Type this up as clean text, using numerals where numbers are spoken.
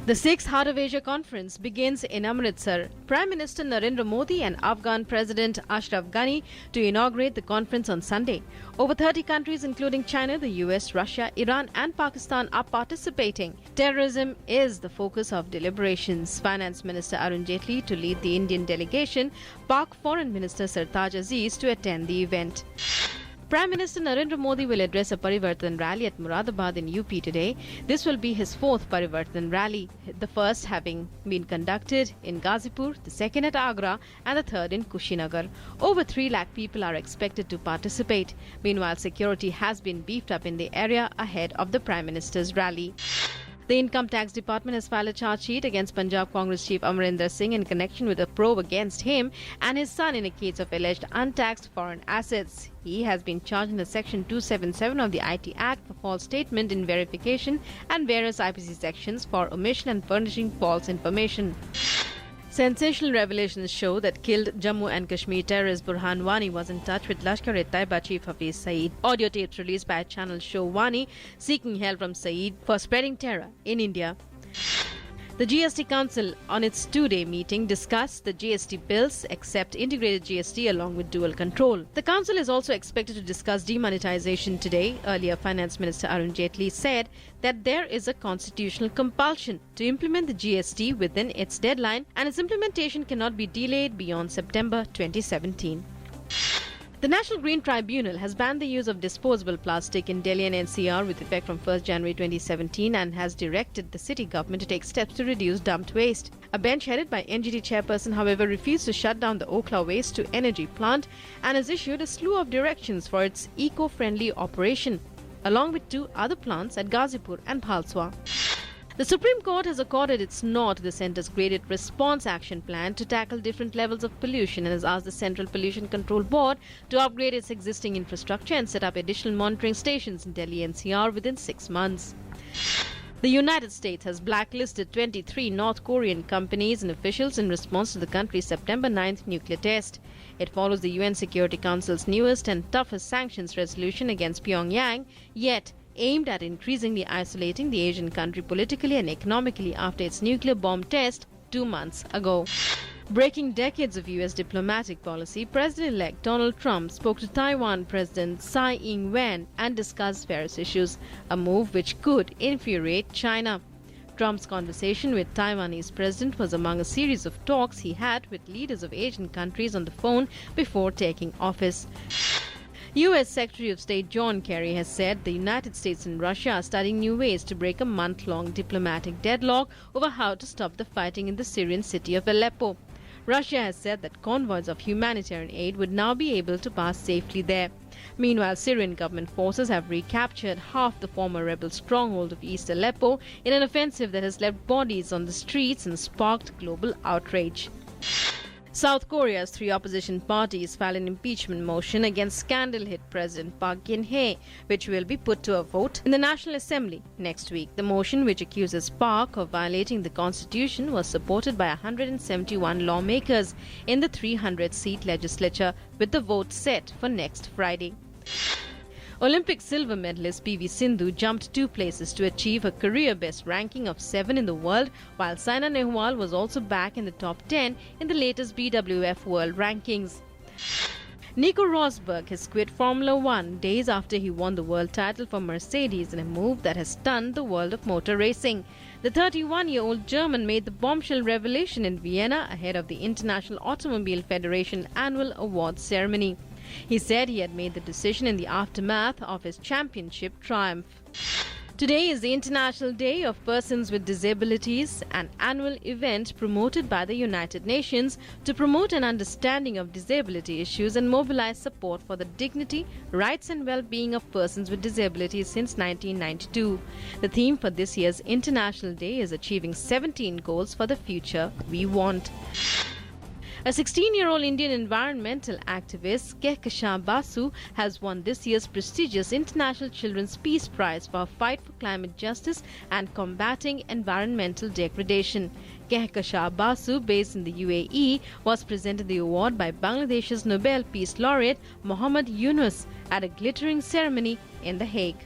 The Sixth Heart of Asia Conference begins in Amritsar. Prime Minister Narendra Modi and Afghan President Ashraf Ghani to inaugurate the conference on Sunday. Over 30 countries including China, the US, Russia, Iran and Pakistan are participating. Terrorism is the focus of deliberations. Finance Minister Arun Jaitley to lead the Indian delegation, Pak Foreign Minister Sartaj Aziz to attend the event. Prime Minister Narendra Modi will address a Parivartan rally at Muradabad in UP today. This will be his fourth Parivartan rally, the first having been conducted in Ghazipur, the second at Agra and the third in Kushinagar. Over 3 lakh people are expected to participate. Meanwhile, security has been beefed up in the area ahead of the Prime Minister's rally. The Income Tax Department has filed a charge sheet against Punjab Congress chief Amarinder Singh in connection with a probe against him and his son in a case of alleged untaxed foreign assets. He has been charged under Section 277 of the IT Act for false statement in verification and various IPC sections for omission and furnishing false information. Sensational revelations show that killed Jammu and Kashmir terrorist Burhan Wani was in touch with Lashkar-e-Taiba chief Hafiz Saeed. Audio tapes released by a channel show Wani seeking help from Saeed for spreading terror in India. The GST Council on its 2-day meeting discussed the GST bills except integrated GST along with dual control. The council is also expected to discuss demonetization today. Earlier, Finance Minister Arun Jaitley said that there is a constitutional compulsion to implement the GST within its deadline and its implementation cannot be delayed beyond September 2017. The National Green Tribunal has banned the use of disposable plastic in Delhi and NCR with effect from 1st January 2017 and has directed the city government to take steps to reduce dumped waste. A bench headed by NGT chairperson, however, refused to shut down the Okhla waste to energy plant and has issued a slew of directions for its eco-friendly operation, along with 2 other plants at Ghazipur and Bhalswa. The Supreme Court has accorded its nod to the Centre's graded response action plan to tackle different levels of pollution and has asked the Central Pollution Control Board to upgrade its existing infrastructure and set up additional monitoring stations in Delhi NCR within 6 months. The United States has blacklisted 23 North Korean companies and officials in response to the country's September 9th nuclear test. It follows the UN Security Council's newest and toughest sanctions resolution against Pyongyang, yet aimed at increasingly isolating the Asian country politically and economically after its nuclear bomb test 2 months ago. Breaking decades of U.S. diplomatic policy, President-elect Donald Trump spoke to Taiwan President Tsai Ing-wen and discussed various issues, a move which could infuriate China. Trump's conversation with Taiwanese president was among a series of talks he had with leaders of Asian countries on the phone before taking office. U.S. Secretary of State John Kerry has said the United States and Russia are studying new ways to break a month-long diplomatic deadlock over how to stop the fighting in the Syrian city of Aleppo. Russia has said that convoys of humanitarian aid would now be able to pass safely there. Meanwhile, Syrian government forces have recaptured half the former rebel stronghold of East Aleppo in an offensive that has left bodies on the streets and sparked global outrage. South Korea's 3 opposition parties filed an impeachment motion against scandal-hit President Park Geun-hye, which will be put to a vote in the National Assembly next week. The motion, which accuses Park of violating the constitution, was supported by 171 lawmakers in the 300-seat legislature, with the vote set for next Friday. Olympic silver medalist PV Sindhu jumped 2 places to achieve a career-best ranking of 7 in the world, while Saina Nehwal was also back in the top 10 in the latest BWF World Rankings. Nico Rosberg has quit Formula One days after he won the world title for Mercedes in a move that has stunned the world of motor racing. The 31-year-old German made the bombshell revelation in Vienna ahead of the International Automobile Federation annual awards ceremony. He said he had made the decision in the aftermath of his championship triumph. Today is the International Day of Persons with Disabilities, an annual event promoted by the United Nations to promote an understanding of disability issues and mobilize support for the dignity, rights and well-being of persons with disabilities since 1992. The theme for this year's International Day is achieving 17 goals for the future we want. A 16-year-old Indian environmental activist, Kehkashan Basu, has won this year's prestigious International Children's Peace Prize for her fight for climate justice and combating environmental degradation. Kehkashan Basu, based in the UAE, was presented the award by Bangladesh's Nobel Peace Laureate Mohammad Yunus at a glittering ceremony in The Hague.